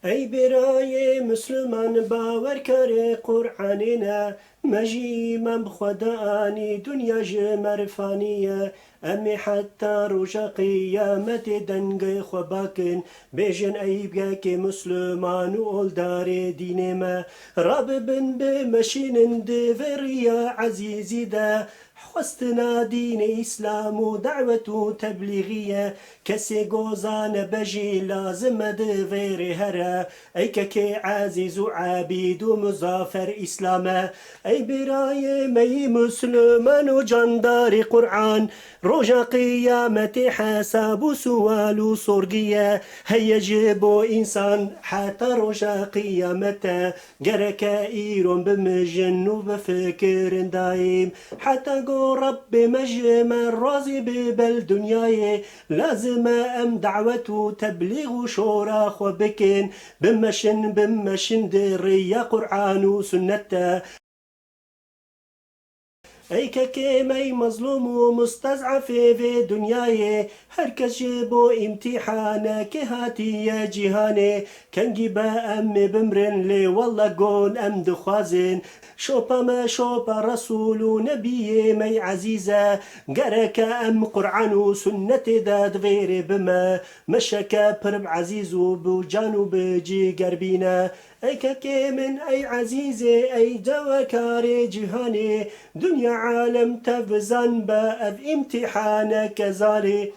ای برای مسلمان باورکر قرآننا مجی من خدانی دنیا جمرفانیه امی حتی روژا قیامت دنگ خوباکن بیجن ای بیا که مسلمان و اولدار دین ما راب بن بمشین دوریا عزیزی ده خواستنا دین اسلام و دعوت و تبلیغیه کسی گوزان بجی لازم دویر هره ای که عزیز و عبید و مزافر اسلامه ای برای می مسلمان و جاندار قرآن روژا قیامت حساب و سوال و سرگیه هیجب و انسان حتی روژا قیامت گرک ایرون بمجن و بفکر دایم حتی گو رب مجمع راضی ببل دنیای لازم ام دعوت و تبلیغ و شورا خو بکن بمشن در قرآن و سنت ای که می مظلوم و مستضعف في دنیای هر کس بو امتحان که هاتی جهانه کنگی با ام بمرن لی والله گون ام دخوازن شوپا ما شوپا رسول و نبی می عزیزه گرک ام قرآن و سنت داد غیر بما مشکا پرب عزیز و بو جانو بجی گربینه ای که من ای عزیزه ای جواکار جهانه دنیا عالم تفزن با اف امتحان كزاري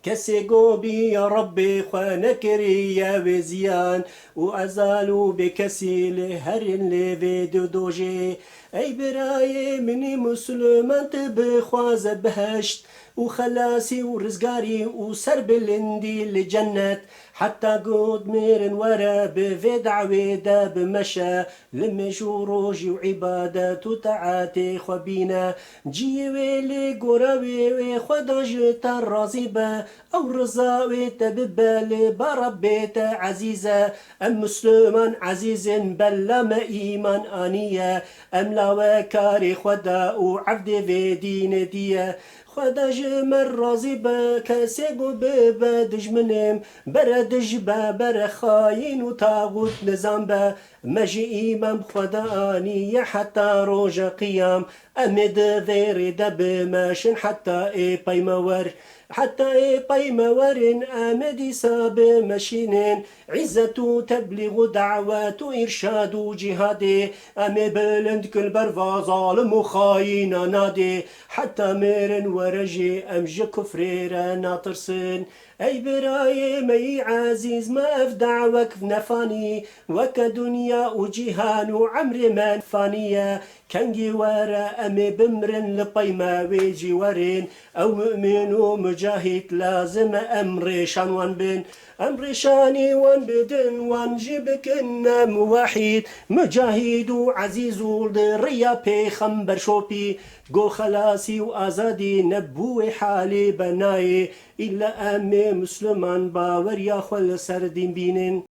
کسی گو بی یا ربی خواه نکری یا وزیان و ازالو بکسی لهرین لیوی دو دوجه ای برای منی مسلمان تبخواز بهشت و خلاصی و رزگاری و سر بلندی لجنت حتى قود ميرن ورا بفي دعوي دا بمشى لمشو روجي وعبادات وتعاتي خبينا جيوي لي قراوي خداج الرازبة أو رزاوي تببالي بربيت عزيزة أم مسلمان عزيز بلما إيمان آنية أم لا كاري خدا وعبد في دين ديه خدا جمر راضی با کسی گو ببدج منم بردج با بر خاین و تاغوت نظام با مجی امام خدا آنی حتی روژ قیام امد ذیر دب ماشن حتی ای پیمور حتى بيمورن آمدي ساب مشينين عزة تبلغ دعوات إرشاد جهادي أمي بلند كل برفا ظالم وخاين نادي حتى ميرن ورجي أمج كفرير ناطرسن أي براي مي عزيز ما أفدع وكف نفاني وكدنيا وجهان وعمر من فانية كنجي ورا أمي بمرن لبيما ويجي ورين أو مؤمن ومجاهد لازم أمري شان وان بن أمري شاني وان بدن وان جيبكن موحيد مجاهد وعزيز ولدريا بي خمبر شوبي جو خلاصي وآزادي نبوي حالي بناي إلا أمي مسلمان باور يا خل سردين بينن